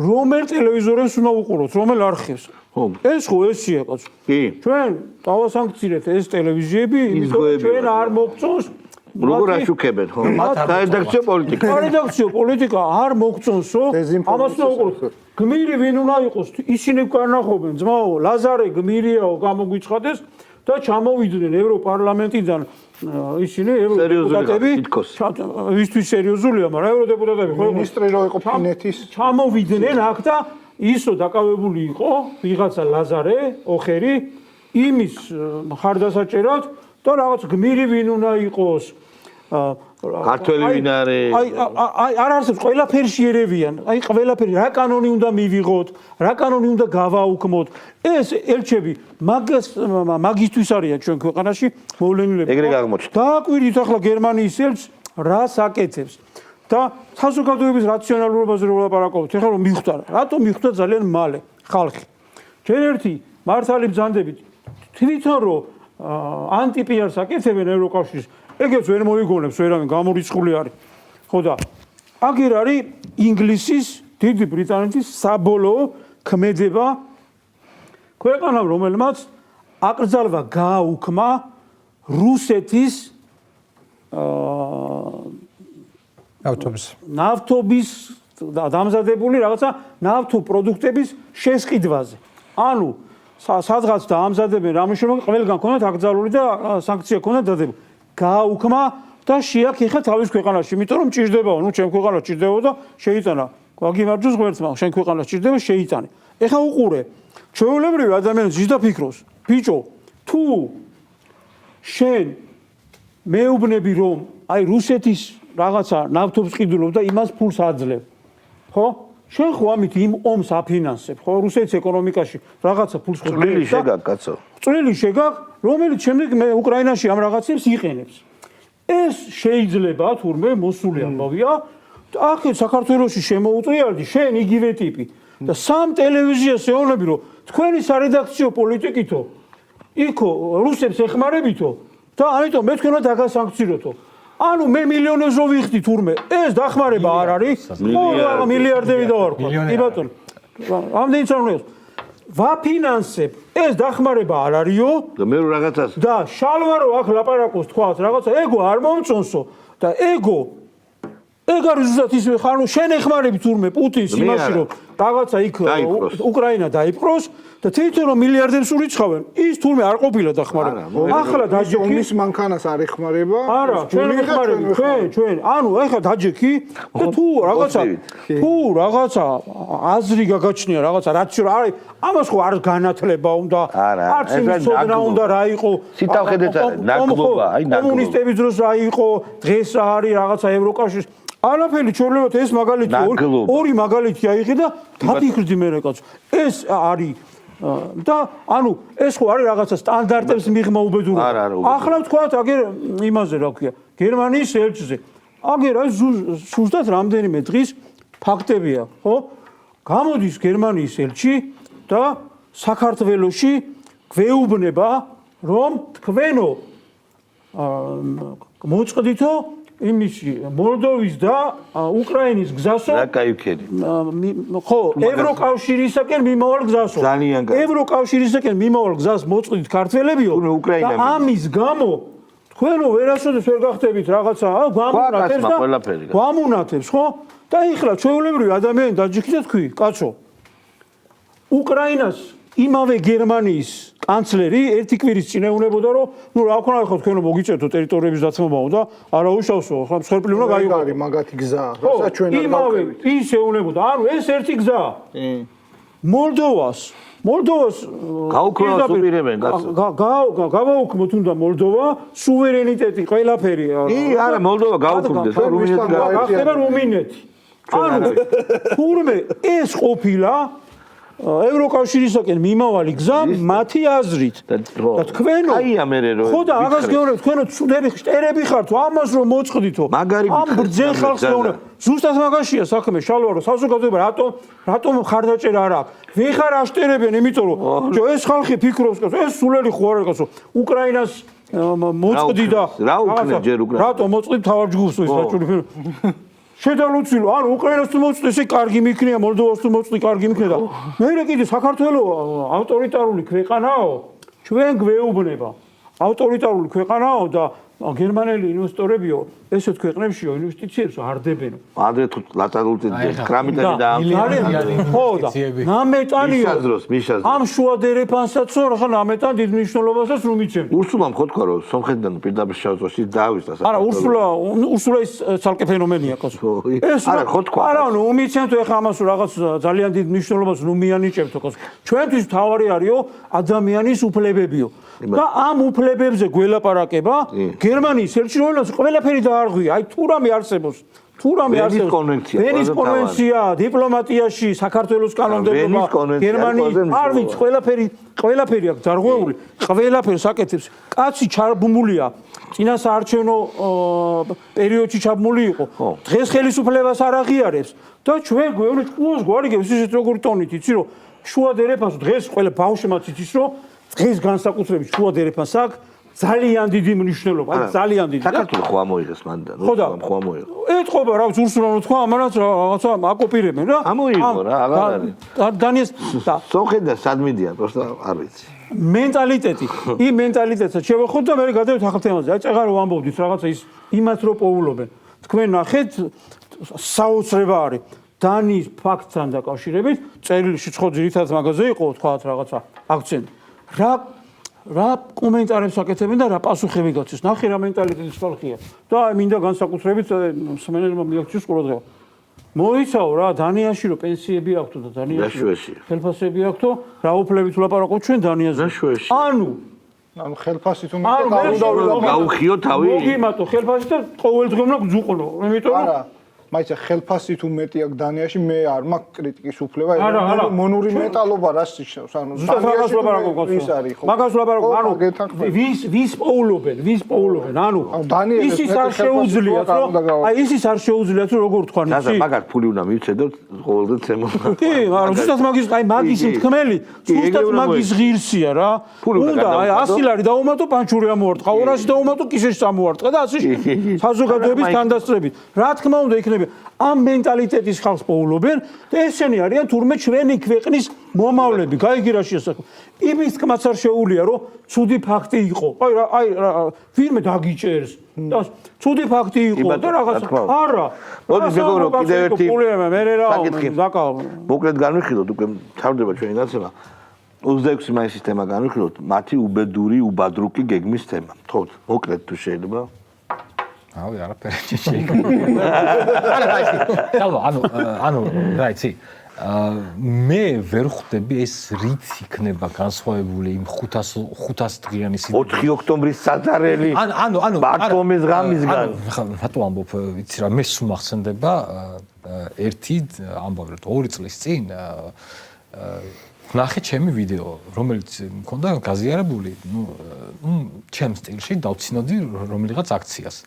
რომელ ტელევიზორებს უნდა უყუროთ რომელ არხებს ეს ხო ესია კაცო. კი. ჩვენ დავასანქცირეთ ეს ტელევიზიები, იმიტომ ჩვენ არ მოგწონს როგორ აშუქებენ ხო? რედაქციო პოლიტიკა. რედაქციო პოლიტიკა არ მოგწონსო. ამას უნდა უყუროთ. გმირი ვინ უნდა იყოს? ისინი განახობენ ძმაო, ლაზარე გმირიაო გამოგვიცხადეს და ჩამოვიდნენ ევროპარლამენტიდან ისინი ევროდეპუტატები. ვისთვის სერიოზულია, მაგრამ ევროდეპუტატები ხო მინისტრი რო იყო ფინეთის ჩამოვიდნენ აქ და ისო დაკავებული იყო ვიღაცა ლაზარე, ოხერი იმის მხარდასაჭერად და რაღაც გმირი ვინ უნდა იყოს ქართველი ვინ არის? აი არ არსებობს ყველაფერში ერევიან. აი ყველაფერი რა კანონი უნდა მივიღოთ, რა კანონი უნდა გავაუქმოთ. ეს ელჩები მაგისთვის არიან ჩვენ ქვეყანაში მოვლენილები. ეგრე აღმოჩნდა. დააკვირდით ახლა გერმანიის ელჩს რას აკეთებს და საზოგადოების რაციონალურობაზე რო ვლაპარაკობთ, ეხლა რომ მიხვდა, რატომ მიხვდა ძალიან მალე ხალხი. ჯერ ერთი მართალი ბრძანდებით თვითონ რო ანტიპიარს აკეთებენ ევროკავშირის, ეგეც ვერ მოიგონებს ვერავინ, გამორიცხული არის. ხო და აგერ არის ინგლისის, დიდი ბრიტანეთის საბოლოო ქმედება ქვეყანამ, რომელმაც აკრძალვა გააუქმა რუსეთის ნავთობის დამზადებული რაღაცა ნავთობპროდუქტების შესყიდვაზე. ანუ სადღაც დაამზადებენ რამე შემოგ ყველგან ქონდათ აკრძალული და სანქცია ქონდათ დადებული. გააუქმა და შეაქ ეხა თავის ქვეყანაში, იმიტომ რომ ჭირდებაო, ნუ ჩემ ქვეყანას ჭირდებაო და შეიტანა. გვაგიმარჯოს ღმერთმა, შენ ქვეყანას ჭირდება, შეიტანე. ეხა უყურე. ჩვეულებრივი ადამიანი ზის და ფიქრობს, ბიჭო, თუ შენ მეუბნები რომ აი რუსეთის რაღაცა ნავთობს ყიდულობ და იმას ფულს აძლევ. ხო? შენ ხო ამით იმ ომს აფინანსებ, ხო? რუსეთის ეკონომიკაში რაღაცა ფულს ხო წვლილი შეგაგ, კაცო. წვლილი შეგაგ, რომელიც შემდეგ მე უკრაინაში ამ რაღაცებს იყენებს. ეს შეიძლება თურმე მოსული ამბავია. აქეთ საქართველოში შემოუწიარდი შენ იგივე ტიპი და სამ ტელევიზიას ეუბნები რომ თქვენი სარედაქციო პოლიტიკითო იქო რუსებს ეხმარებითო და ამიტომ მე თქვენ უნდა დაგასანქციროთო. ანუ მე მილიონებს რო ვიხდი თურმე, ეს დახმარება არ არის. ხო, მილიარდები დავარქვა. კი ბატონო. ამდენიც არ უნდა. ვაფინანსებ, ეს დახმარება არ არისო და მე რაღაცას და შალვა რო აქ ლაპარაკობს თქვათ, რაღაცა ეგო არ მომწონსო და ეგო ეგ არის ზუსტად ისე ხანუ შენ ეხმარები თურმე პუტინს იმაში რომ რაღაცა იქ უკრაინა დაიპყროს და თვითონ რომ მილიარდებს ურიცხავენ ის თურმე არ ყოფილა დახმარება. ახლა დაჯექი ომის მანქანას არ ეხმარება. არა, ჩვენ ეხმარები, ჩვენ. ანუ ახლა დაჯექი და თუ რაღაცა აზრი გაგაჩნია, რაღაცა რაციონალი არის, ამას ხო არ განათლება უნდა. არც იმისოდნა უნდა რა იყო. სიტავხედეთ ნაგლობა, აი ნაგლობა. კომუნისტების დროს რა იყო, დღეს რა არის რაღაცა ევროკავშირის არაფერი ჩვეულებრივად ეს მაგალითი ორი მაგალითი აიღე და დაფიქრდი მე რაკაცო. ეს არის და ანუ ეს ხო არის რაღაცა სტანდარტებს მიღმა უბედურება. ახლა ვთქვათ აგერ იმაზე რა ქვია, გერმანიის ელჩზე. აგერ აი ზუსტად რამდენიმე დღის ფაქტებია, ხო? გამოდის გერმანიის ელჩი და საქართველოში გვეუბნება, რომ თქვენო მოწყდითო იმისი მოლდოვის და უკრაინის გზასო რა кайფქედი ხო ევროკავშირისაკენ მიმავალ გზასო ძალიან კარგი ევროკავშირისაკენ მიმავალ გზას მოწყდით ქართველებიო და ამის გამო თქვენო ვერასოდეს ვერ გახდებით რაღაცა გვამუნათებს ხო და ეხლა ჩვეულებრივი ადამიანი დაჯიქი და თქვი კაცო უკრაინას იმავე გერმანიის კანცლერი ერთი კვირის წინ ეუბნებოდა რომ ნუ რა ქონა ხო თქვენო მოგიწევთო ტერიტორიების დაცმობაო და არაუშავსო ხო მსხვერპლი უნდა გაიგო არის მაგათი გზა რასაც ჩვენ არ გავყევით ის ეუბნებოდა ანუ ეს ერთი გზა მოლდოვას გაუქმებას უპირებენ კაცო გავაუქმოთ უნდა მოლდოვა სუვერენიტეტი ყველაფერი არა მოლდოვა გაუქმდეს და რუმინეთი გახდება რუმინეთი ანუ თურმე ეს ყოფილა ევროკავშირისაკენ მიმავალი გზა მათი აზრით და თქვენო აია მე რომ ხო და აღას გეუბნებ თქვენო წუდები შტერები ხართო ამას რომ მოწყდითო ამ ბრძენ ხალხს გეუბნებ ზუსტად მაგაშია საქმე შალვა რომ საზოგადოება რატომ ხარდაჭერა არ აქვს ვეხარ აშტერებენ იმიტომ რომ ეს ხალხი ფიქრობს კაცო ეს სულელი ხო არ არის კაცო უკრაინას მოწყდი და რა უკრაინა ჯერ უკრაინა რატომ მოწყდი თავარ ჯგუფს ის საჭური შედალუცილო, ანუ უკრაინას თუ მოწვდი, ესე კარგი მიქნია, მოლდოვას თუ მოწვდი, კარგი მიქნია და მე კიდე საქართველოს ავტორიტარული ქვეყანაო, ჩვენ გვეუბნება. ავტორიტარული ქვეყანაო და გერმანელი ინვესტორებიო, ესეთ ქვეყნებშიო ინვესტიციებს არ დებენ. ადრე თუ ლატარული კრამიტები და ხო და ნამეტანიო. მიშაზდროს. ამ შუა დერეფანსაცო, რა ნამეტან დიდ მნიშვნელობასაც რომ იცემ. ურსულამ ხო თქვა რომ სომხეთიდან პირდაპირ შევწოში დავისდა არა, ურსულა ის ცალკე ფენომენია კაცო. ეს არა, ხო თქვა. არა, ნუ უმიცემთ ეხა ამას რაღაც ძალიან დიდ მნიშვნელობას ნუ მიანიჭებთო კაცო. ჩვენთვის თავარი არისო ადამიანის უფლებებიო. და ამ უფლებებზე გველაპარაკება გერმანიის ელჩი რომელსაც ყველაფერი დარღვია, აი თუ რამე არსებობს, ვენის კონვენცია, ვენის კონვენცია, დიპლომატიაში, საქართველოს კანონმდებლობა, გერმანიის, არ ვიცი, ყველაფერი აქვს დარღვეული, ყველაფერს აკეთებს. კაცი ჩაბმულია, წინა საარჩევნო პერიოდში ჩაბმული იყო. დღეს ხელისუფლებას არ აღიარებს და ჩვენ გვეუბნით, კულოს გვარიგებს ისეთ როგორი ტონით, იცი რომ შუა დერეფანს დღეს ყველა ბავშვმაც იცის რომ დღეს განსაკუთრებით შუა დერეფანს აქვს ძალიან დიდი მნიშვნელობა, ძალიან დიდი. საქართველოს ხო ამოიღეს მანდ, ხო ამოიღეს. ეთყობა რა ზურსულანო თქვა, ამანაც რაღაცა აკოპირებენ რა. ამოიღო რა, აღარ არის. დანიეს და სოხედა სადმიდიან, просто არ ვიცი. მენტალიტეტი, იმ მენტალიტეტსაც შევეხოთ და მე გადავით ახალ თემაზე. აი წეღარ რომ ამბობდით რაღაცა ის იმათ რო პოულობენ. თქვენ ნახეთ საოცრება არის. დანიის ფაქტთან დაკავშირებით წერილში ხო ძირითადად მაგაზე იყო თქვა რაღაცა აქცენტი. რა კომენტარებს აკეთებენ და რა პასუხები გაცეს. ნახე რა მენტალიტეტის ხალხია. და აი მინდა განსაკუთრებით მსმენელმა მიაქციოს ყურადღება. მოიცაო რა დანიაში რო პენსიები აქვთ და დანიაში ხელფასები აქვთ, რა უფლებით ვლაპარაკობთ ჩვენ დანიაზე. ანუ ხელფასი თუ მეტად გაუხიო თავი. მოგიმატო ხელფასი და ყოველდღიურად გძუყნო. იმიტომ რომ მაიცა ხელფასი თუ მეტი აქვს დანიაში მე არ მაქვს კრიტიკის უფლება მონური მეტალობა რას ნიშნავს ანუ დანიაში ის არის ხო მაგას ვლაპარაკობ ანუ ვის პოულობენ ანუ ისიც არ შეუძლიათ რომ აი ისიც არ შეუძლიათ რომ როგორ თქვა ისი მაგათ ფული უნდა მივცედო ყოველდღე ცემო კი მაგრამ ზუსტად მაგის აი მაგის მთქმელი ზუსტად მაგის ღირსია რა უნდა აი 100 ლარი დაუმატო პანჩური ამოვარტყა 200 დაუმატო კისერში ამოვარტყა და ასე საზოგადოების თანდასწრებით რა თქმა უნდა იქნება ამ მენტალიტეტის ხალხს პოულობენ და ესენი არიან თურმე ჩვენი ქვეყნის მომავლები, გაიგი რა შესაძლოა. იმის თქმაც არ შეუულია, რომ ცუდი ფაქტი იყო. აი ვინმე დაგიჭერს. და ცუდი ფაქტი იყო და რაღაცა. არა. მოდი მეგობრო, კიდევ ერთი საკითხი. მოკლედ განვიხილოთ, უკვე თავდება ჩვენი ნაცემა. 26 მაისის თემა განვიხილოთ, მათი უბადრუკი გეგმის თემა. თქო, მოკლედ თუ შეიძლება. ავი არაფერი შეიძლება. ანუ რა იცი? მე ვერ ხვდები ეს რით იქნება განსხვავებული იმ 500 დღიანი 4 ოქტომბრის საძარელი. ანუ ბარტომის ღამისგან. ხა რატო ამბობ, ვიცი რა, მე სულ მახსენდება ერთი ამბავი 2 წლის წინ ნახე ჩემი ვიდეო, რომელიც მქონდა გაზიარებული, ჩემ სტილში დავცინოდი რომელიღაც აქციას.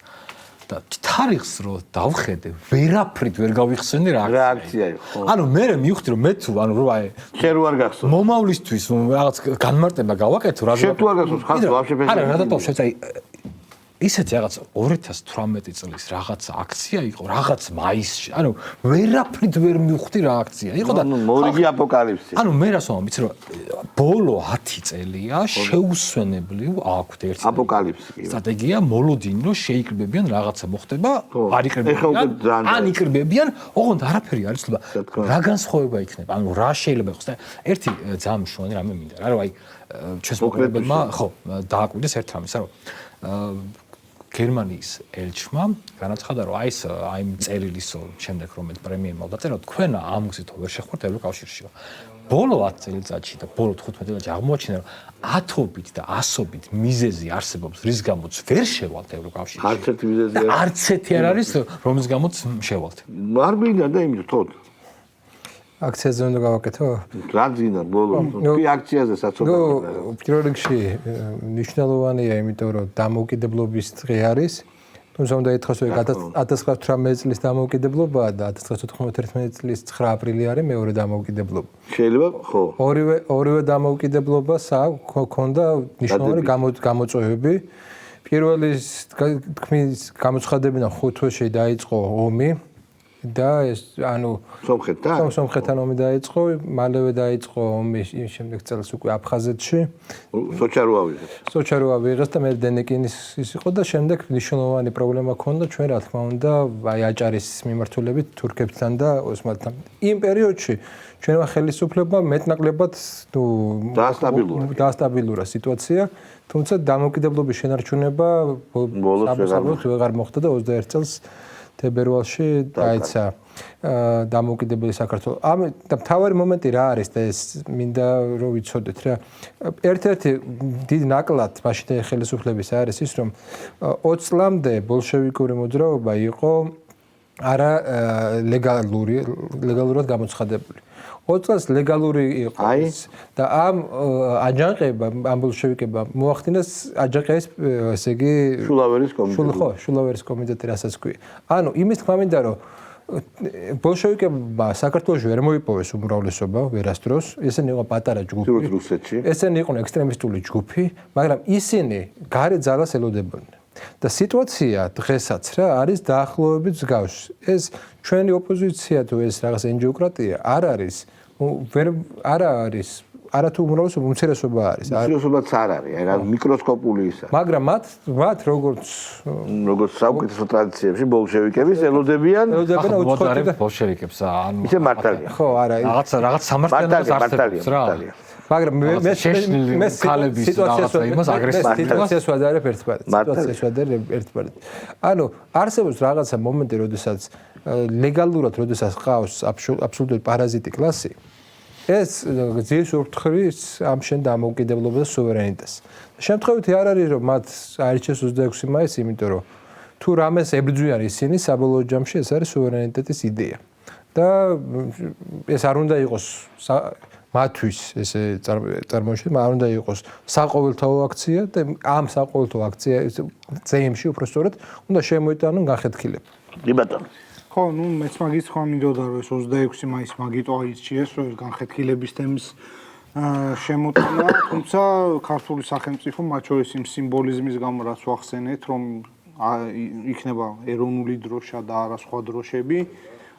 და თარიღს რო დავხედე, ვერაფრით ვერ გავიხსენე რა აქცია იყო. ანუ მე მივხვდი რომ მე თუ ანუ რო აი შენ რო არ გახსოვს. მომავლისთვის რაღაც განმარტება გავაკეთო რა. შენ თუ არ გახსოვს, ხარ ვაფშე არა, რა დატოვ აი ისეთი რაღაც 2018 წლის რაღაც აქცია იყო, რაღაც მაისში. ანუ ვერაფრით ვერ მივხვდი რა აქცია იყო და მორიგი აპოკალიფსი. ანუ მე რას ვამბობ, იცი რომ ბოლო 10 წელია შეუსვენებლივ აქვთ ერთი აპოკალიფსი. სტრატეგია მოლოდინი რომ შეიკრიბებიან რაღაცა მოხდება, არ იკრიბებიან, ან იკრიბებიან, ოღონდ არაფერი არ იცლება. რა განსხვავება იქნება? ანუ რა შეიძლება იყოს და ერთი ძალიან მნიშვნელოვანი რამე მინდა რა, რომ აი ჩვენს მოკლებებმა ხო დააკვირდეს ერთ რამეს, რა რომ გერმანიის ელჩმა განაცხადა რომ აი იმ წერილის შემდეგ რომელიც პრემიერმა დაწერა თქვენ ამ გზითო ვერ შეხვდეთ ევროკავშირშიო. ბოლო 10 წელიწადში და ბოლო 15 წელიწადში აღმოაჩინა რომ 10-ობით და 100-ობით მიზეზი არსებობს რის გამოც ვერ შევალთ ევროკავშირში. არც ერთი მიზეზი არ არც ერთი არ არის რომლის გამოც შევალთ. არ მინდა და იმით თოდ. აქციაზე უნდა გავაკეთო? რა ძინა ბოლო. კი აქციაზე საწოლად. პირველ რიგში მნიშვნელოვანია, იმიტომ რომ დამოუკიდებლობის დღე არის. თუმცა უნდა ითქვას, რომ 1918 წლის დამოუკიდებლობაა და 1991 წლის 9 აპრილი არის მეორე დამოუკიდებლობა. შეიძლება ხო. ორივე დამოუკიდებლობას ჰქონდა მნიშვნელოვანი გამოწვევები. პირველი თქმის გამოცხადებიდან 5 თვეში დაიწყო ომი. და ეს ანუ სომხეთთან ომი დაიწყო, მალევე დაიწყო ომი შემდეგ წელს უკვე აფხაზეთში. სოჩარო ავიღეს და მე დენეკინის ის იყო და შემდეგ მნიშვნელოვანი პრობლემა ჰქონდა ჩვენ რა თქმა უნდა აი აჭარის მიმართულებით თურქებთან და ოსმალეთთან. იმ პერიოდში ჩვენმა ხელისუფლებამ მეტნაკლებად დაასტაბილურა სიტუაცია, თუმცა დამოუკიდებლობის შენარჩუნება საბოლოოდ ვეღარ მოხდა და 21 წელს თებერვალში დაიცა დამოუკიდებელი საქართველო. და მთავარი მომენტი რა არის და ეს მინდა რომ ვიცოდეთ რა. ერთ-ერთი დიდი ნაკლად მაშინდელი ხელისუფლების არის ის რომ 20 წლამდე ბოლშევიკური მოძრაობა იყო არა ლეგალურად გამოცხადებული. 20 წელს ლეგალური იყო ის და ამ აჯანყებამ ამ ბოლშევიკებმა მოახდინეს აჯანყების ესე იგი შულავერის კომიტეტი რასაც ქვია. ანუ იმის თქმა მინდა რომ ბოლშევიკებმა საქართველოში ვერ მოიპოვეს უმრავლესობა ვერასდროს, ესენი იყო პატარა ჯგუფი. ესენი იყვნენ ექსტრემისტული ჯგუფი, მაგრამ ისინი გარე ძალას ელოდებოდნენ. და სიტუაცია დღესაც რა არის დაახლოებით მსგავსი. ეს ჩვენი ოპოზიცია თუ ეს რაღაც ენჯიოკრატია არ არის არათუ უმრავლესობა უმცირესობა არის. უმცირესობაც არ არის, რა მიკროსკოპული ისა. მაგრამ მათ როგორც საუკეთესო ტრადიციებში ბოლშევიკების ელოდებიან ბოლშევიკებს ანუ ისე მართალია. ხო, არა. რაღაც სამართლიანობას არსებობს რა. მაგრამ მე სიტუაციას ვადარებ ერთბარად. ანუ არსებობს რაღაცა მომენტი, როდესაც ლეგალურად, როდესაც ყავს აბსოლუტური პარაზიტი კლასი, ეს ძიეს ურთხოვს ამ შენ დამოუკიდებლობას და სუვერენიტეტს. შემთხვევითი არ არის რომ მათ აირჩიეს 26 მაისს, იმიტომ რომ თუ რამეს ებრძვიან ისინი საბოლოო ჯამში ეს არის სუვერენიტეტის იდეა. და ეს არ უნდა იყოს მათთვის ესე წარმოიშვება, არ უნდა იყოს საყოველთაო აქცია და ამ საყოველთაო აქციის წეიმში უბრალოდ უნდა შემოიტანონ განხეთქილება. კი ბატონო. ხო, ნუ მეც მაგის თქვა მინდოდა რომ ეს 26 მაისს მაგიტო აირჩიეს რომ ეს განხეთქილების თემის შემოტანა, თუმცა ქართული სახელმწიფო მათ შორის იმ სიმბოლიზმის გამო რაც ვახსენეთ, რომ იქნება ეროვნული დროშა და არა სხვა დროშები,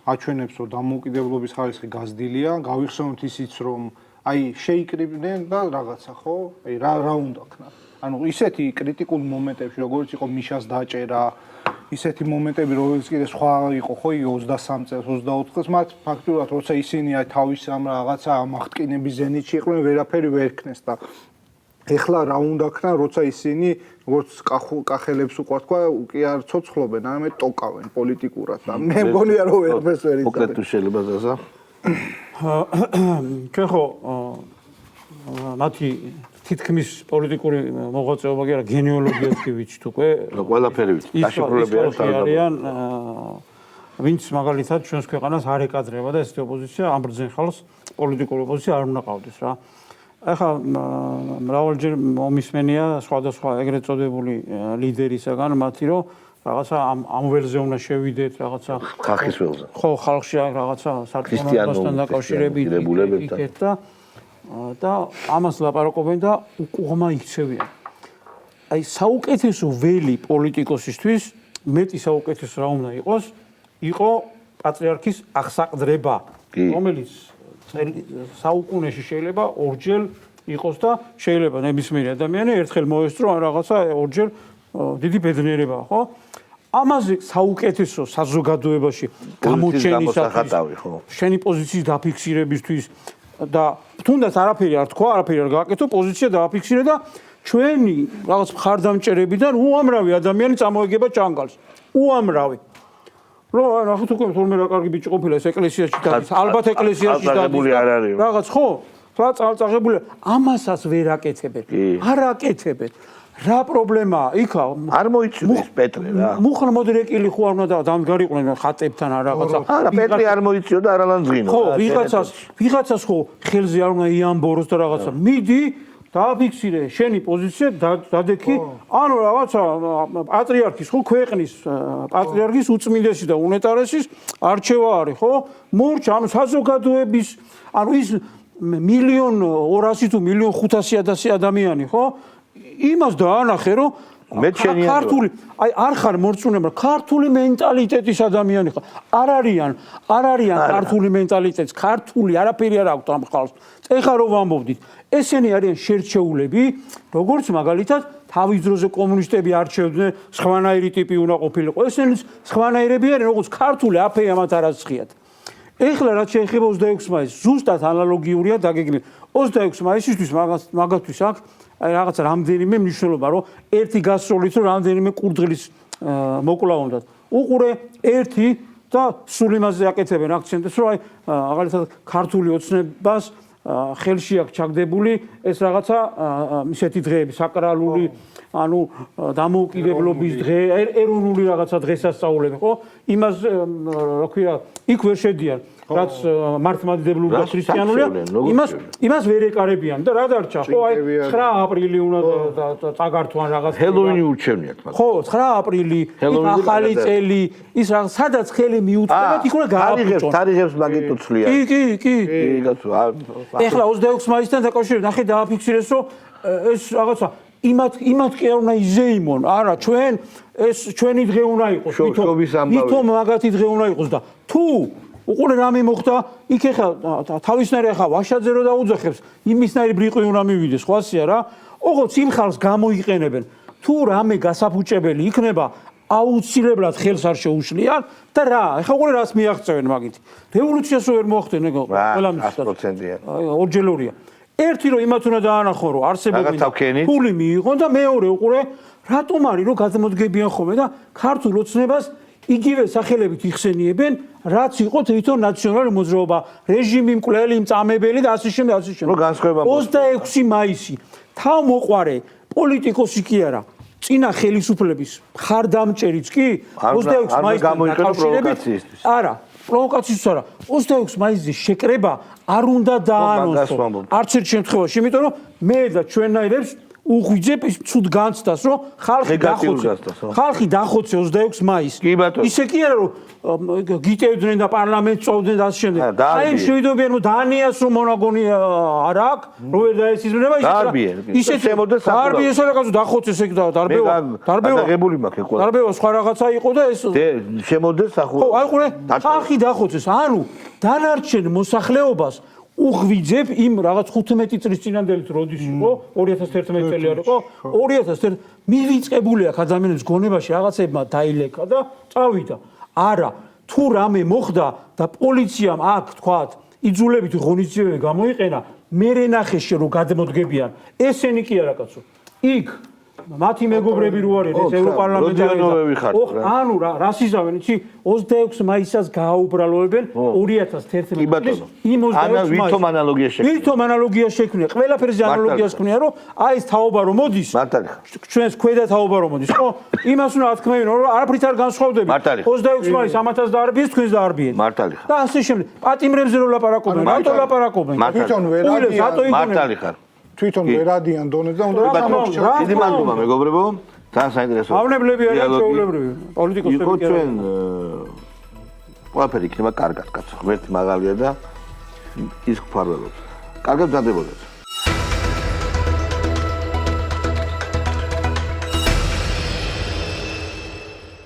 აჩვენებს რომ დამოუკიდებლობის ხარისხი გაზრდილია, გავიხსენოთ ისიც რომ აი შეიკრიბნენ და რაღაცა ხო? აი რა უნდა ქნა? ანუ ისეთი კრიტიკულ მომენტებში როგორც იყო მიშას დაჭერა, ისეთი მომენტები როგორც კიდე სხვა იყო ხო 23 წელს, 24 წელს მათ ფაქტურად როცა ისინი აი თავის ამ რაღაცა ამახტკინების ზენიტში იყვნენ, ვერაფერი ვერ ქნეს და ეხლა რა უნდა ქნა, როცა ისინი როგორც კახელებს უყვა თქვა, კი არ ცოცხლობენ, არამედ ტოკავენ პოლიტიკურად და მე მგონია რომ ვერაფერს ვერ იცოდნენ. უკეთ თუ შეიძლება ზასა. ჩვენ ხო მათი თითქმის პოლიტიკური მოღვაწეობა კი არა, გენეოლოგიაც კი ვიცით უკვე. ყველაფერი ვიცით. დაშიფრულები არიან ვინც მაგალითად ჩვენს ქვეყანას არ ეკადრება და ესეთი ოპოზიცია ამ ბრძენ ხალხს პოლიტიკური ოპოზიცია არ უნდა ყავდეს რა. ახლა მრავალჯერ მომისმენია სხვადასხვა ეგრეთ წოდებული ლიდერისაგან მათი რომ რაღაცა ამ ველზე უნდა შევიდეთ რაღაცა ხალხის ველზე. ხო, ხალხში რაღაცა საქმიანობასთან დაკავშირებით იქეთ და ამას ლაპარაკობენ და უყუღმა იქცევიან. აი საუკეთესო ველი პოლიტიკოსისთვის მეტი საუკეთესო რა უნდა იყოს? იყო პატრიარქის აღსაყდრება, რომელიც საუკუნეში შეიძლება ორჯერ იყოს და შეიძლება ნებისმიერი ადამიანი ერთხელ მოესწრო ან რაღაცა ორჯერ დიდი ბედნიერება, ხო? ამაზე საუკეთესო საზოგადოებაში გამოჩენისათვის, შენი პოზიციის დაფიქსირებისთვის და თუნდაც არაფერი არ თქვა, არაფერი არ გააკეთო, პოზიცია დააფიქსირე და ჩვენი რაღაც მხარდამჭერებიდან უამრავი ადამიანი წამოეგება ჭანგალს. უამრავი. ნახეთ უკვე თორმე რა კარგი ბიჭი ყოფილა ეს ეკლესიაში დადის. ალბათ ეკლესიაში დადის. რაღაც ხო? რა წაღებული. ამასაც ვერ აკეთებენ. არ აკეთებენ. რა პრობლემაა? იქა არ მოიწვიეს პეტრე რა. მუხლ მოდრეკილი ხო არ უნდა დამდგარიყვნენ ხატებთან რა რაღაცა. არა, პეტრი არ მოიწვიო და არალანძღინო. ხო, ვიღაცას ხო ხელზე არ უნდა იამბოროს და რაღაცა. მიდი დააფიქსირე შენი პოზიცია დადექი, ანუ რაღაცა პატრიარქის ხო ქვეყნის პატრიარქის უწმინდესი და უნეტარესის არჩევა არის, ხო? მორჩა, ანუ საზოგადოების, ანუ ის 1.200.000 თუ 1.500.000 ადამიანი, ხო? იმას დაანახე, რომ ქართული, აი არ ხარ მორწმუნე, ქართული მენტალიტეტის ადამიანი ხარ. არ არიან ქართული მენტალიტეტის, ქართული არაფერი არ აქვს ამ ხალხს. ეხლა რომ ვამბობდით, ესენი არიან შერჩეულები, როგორც მაგალითად თავის დროზე კომუნისტები არჩევდნენ, სხვანაირი ტიპი უნდა ყოფილიყო. ესენი სხვანაირები არიან, როგორც ქართული აფეი ამათ არ აცხიათ. ეხლა რაც შეეხება 26 მაისს, ზუსტად ანალოგიურია დაგეგმილი. 26 მაისისთვის მაგათთვის აქვს აი რაღაცა რამდენიმე მნიშვნელობა, რომ ერთი გასროლით რომ რამდენიმე კურდღლის მოკლა უნდათ. უყურე ერთი და სულ იმაზე აკეთებენ აქცენტებს, რომ აი აღარლისად ქართული ოცნებას ხელში აქვს ჩაგდებული ეს რაღაცა ისეთი დღეები, საკრალური, ანუ დამოუკიდებლობის დღე, ეროვნული რაღაცა დღესასწაულები, ხო? იმას რა ქვია, იქ ვერ შედიან. რაც მართლმადიდებლური და ქრისტიანულია, იმას ვერ ეკარებიან და რა დარჩა? ხო, აი 9 აპრილი უნდა წაგართვან რაღაც. ჰელოვინი ურჩევნიათ მაგრამ. ხო, 9 აპრილი, ახალი წელი, ის რაღაც სადაც ხელი მიუწყებათ, იქ უნდა გააფუჭონ. თარიღებს მაგით უცლიან. კი. კაცო, ეხლა 26 მაისთან დაკავშირებით ნახე დააფიქსირეს, რომ ეს რაღაცა იმათ კი არ უნდა იზეიმონ, არა, ჩვენი დღე უნდა იყოს, ვითომ მაგათი დღე უნდა იყოს და თუ უყურე რამე მოხდა, იქ ეხლა თავისნაირი ახლა ვაშაძე რო დაუძახებს, იმისნაირი ბრიყვი უნდა მივიდეს, ხო ასეა რა. ოღონდ იმ ხალხს გამოიყენებენ. თუ რამე გასაფუჭებელი იქნება, აუცილებლად ხელს არ შეუშლიან და რა, ეხლა უყურე რას მიაღწევენ მაგით. რევოლუციას ვერ მოახდენ ეგ ყველამის 100%-ია. ორჯერლორია. ერთი რომ იმათ უნდა დაანახონ, რომ არსებობენ ფული მიიღონ და მეორე უყურე რატომ არის რომ გადამოდგებიან ხოლმე და ქართულ ოცნებას იგივე სახელებით იხსენიებენ, რაც იყო თვითონ ნაციონალური მოძრაობა, რეჟიმი მკვლელი, მწამებელი და ასე შემდეგ, ასე შემდეგ. 26 მაისი თავმოყარე პოლიტიკოსი კი არა, წინა ხელისუფლების მხარდამჭერიც კი 26 მაისთან დაკავშირებით. არა, პროვოკაციისთვის არა. 26 მაისზე შეკრება არ უნდა დაანონსო. არც ერთ შემთხვევაში, იმიტომ რომ მე და ჩვენნაირებს უღვიძებ ის ცუდ განცდას, რომ ხალხი დახოცე 26 მაისს. ისე კი არა, რომ გიტევდნენ და პარლამენტს წოვდნენ და ასე შემდეგ. აი შევიდობიან, რომ დანიას რომ მონაგონი არ აქვს, რო ვერ დაესიზმრება ისეთი დარბიეს რა კაცო დახოცეს ეგ და დარბევა სხვა რაღაცა იყო და ეს შემოდეს სახურავი. ხო, აი ყურე, ხალხი დახოცეს. ანუ დანარჩენ მოსახლეობას უღვიძებ იმ რაღაც 15 წლის წინანდელით როდის იყო 2011 წელი არ იყო 2011 მივიწყებული აქვს ადამიანების გონებაში რაღაცებმა დაილეკა და წავიდა. არა, თუ რამე მოხდა და პოლიციამ აქ თქვათ იძულებითი ღონისძიებები გამოიყენა, მე ნახეში რომ გადმოდგებიან, ესენი კი არა კაცო. იქ მათი მეგობრები რო არიან ეს ევროპარლამენტარები. ანუ რას იზავენ, იცი 26 მაისს გააუბრალოებენ 2011 წლის იმ 26 ვითომ ანალოგია შექმნია. ვითომ ანალოგია შექმნია. ყველაფერზე ანალოგიას ქმნიან, რომ აი ეს თაობა რომ მოდის. ჩვენს ქვედა თაობა რომ მოდის, ხო? იმას უნდა ათქმევინო, რომ არაფრით არ განსხვავდები. 26 მაისს ამათაც დაარბიეს, თქვენს დაარბიენ. და ასე შემდეგ. პატიმრებზე რო ლაპარაკობენ, რატო ლაპარაკობენ? თვითონ ვერ მართალი ხარ. თვითონ ვერადიან დონეზე და უნდა გამოჩნდეს. დიდი მადლობა მეგობრებო. თან საინტერესო. ავნებლები არიან ჩვეულებრივი. პოლიტიკოსები კი არა. ჩვენ ყველაფერი იქნება კარგად, კაცო. ღმერთი მაღალია და ის გვფარველობს. კარგად დადებოდეთ.